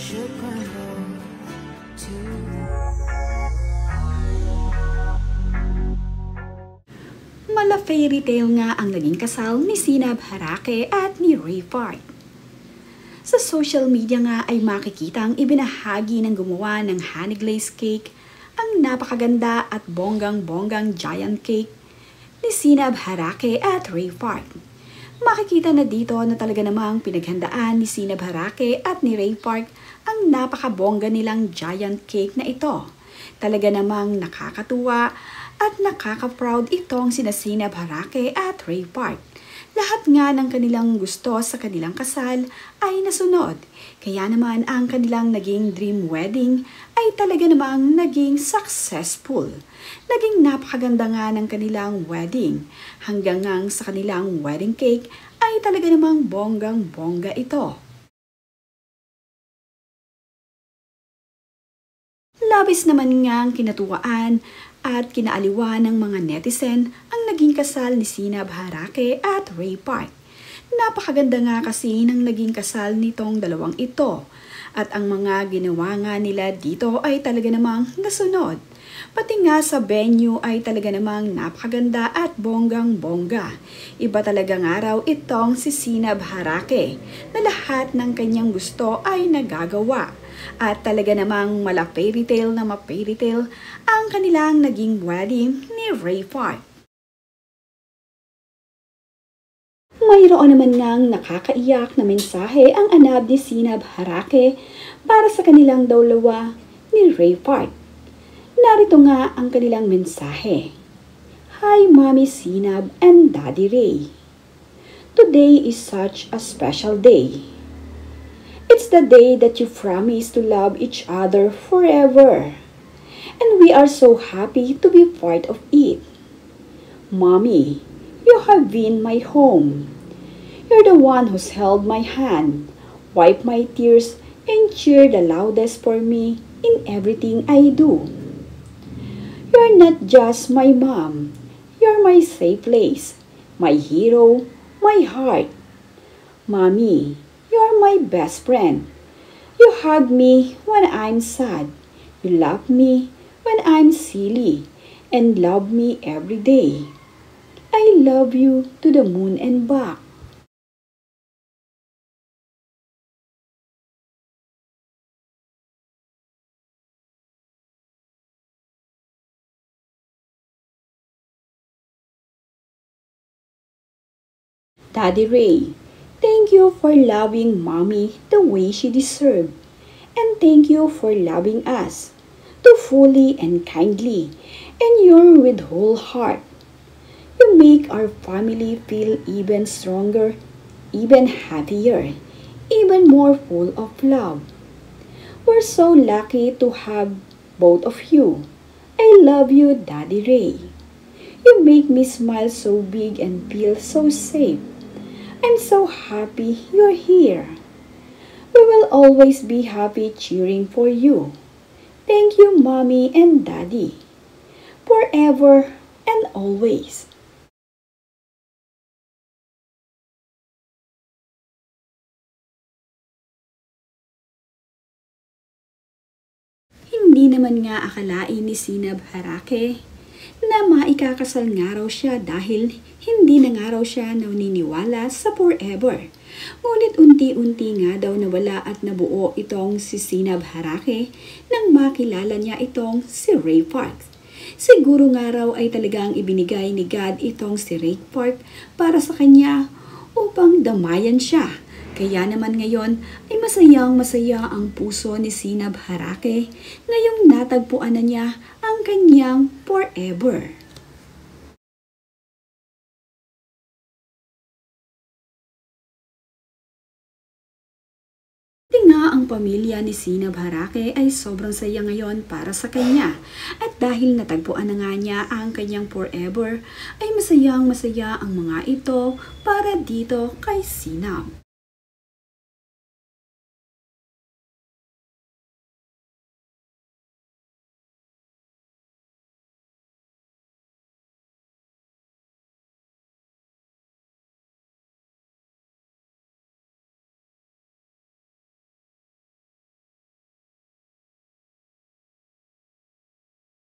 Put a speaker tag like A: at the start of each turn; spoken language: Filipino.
A: should crumble too.
B: Mala fairy tale nga ang naging kasal ni Sinab Harake at ni Ray Park. Sa social media nga ay makikita ang ibinahagi ng gumawa ng honey glaze cake, ang napakaganda at bonggang-bonggang giant cake ni Sinab Harake at Ray Park. Makikita na dito na talaga namang pinaghandaan ni Sinab Harake at ni Ray Park ang napakabongga nilang giant cake na ito. Talaga namang nakakatuwa at nakaka-proud itong sina Sinab Harake at Ray Park. Lahat nga ng kanilang gusto sa kanilang kasal ay nasunod. Kaya naman ang kanilang naging dream wedding ay talaga namang naging successful. Naging napakaganda nga ng kanilang wedding. Hanggang nga sa kanilang wedding cake ay talaga namang bonggang-bongga ito. Labis naman ngang kinatuwaan at kinaaliwan ng mga netizen ang naging kasal ni Sinab Harake at Ray Park. Napakaganda nga kasi ng naging kasal nitong dalawang ito at ang mga ginawa nga nila dito ay talaga namang nasunod. Pati nga sa venue ay talaga namang napakaganda at bonggang-bongga. Iba talagang araw itong si Sinab Harake na lahat ng kanyang gusto ay nagagawa. At talaga namang mala fairy tale na ma-fairy tale ang kanilang naging wedding ni Ray Park. Mayroon naman ngang nakakaiyak na mensahe ang anab ni Sinab Harake para sa kanilang dalawa ni Ray Park. Narito nga ang kanilang mensahe. Hi Mommy Sinab and Daddy Ray. Today is such a special day. It's the day that you promise to love each other forever. And we are so happy to be part of it. Mommy, you have been my home. You're the one who's held my hand, wiped my tears, and cheered the loudest for me in everything I do. You're not just my mom. You're my safe place, my hero, my heart. Mommy, you're my best friend. You hug me when I'm sad. You love me when I'm silly and love me every day. I love you to the moon and back. Daddy Ray, thank you for loving Mommy the way she deserved. And thank you for loving us too fully and kindly, and you're with whole heart. You make our family feel even stronger, even happier, even more full of love. We're so lucky to have both of you. I love you, Daddy Ray. You make me smile so big and feel so safe. I'm so happy you're here. We will always be happy cheering for you. Thank you, Mommy and Daddy. Forever and always. Hindi naman nga akalain ni Sinab Harake na maikakasal nga raw siya dahil hindi na nga raw siya naniniwala sa forever. Ngunit unti-unti nga daw nawala at nabuo itong si Sinab Harake nang makilala niya itong si Ray Park. Siguro nga raw ay talagang ibinigay ni God itong si Ray Park para sa kanya upang damayan siya. Kaya naman ngayon ay masayang-masaya ang puso ni Sinab Harake ngayong natagpuan na niya ang kanyang forever. Nga ang pamilya ni Sinab Harake ay sobrang saya ngayon para sa kanya. At dahil natagpuan na nga niya ang kanyang forever, ay masayang-masaya ang mga ito para dito kay Sinab.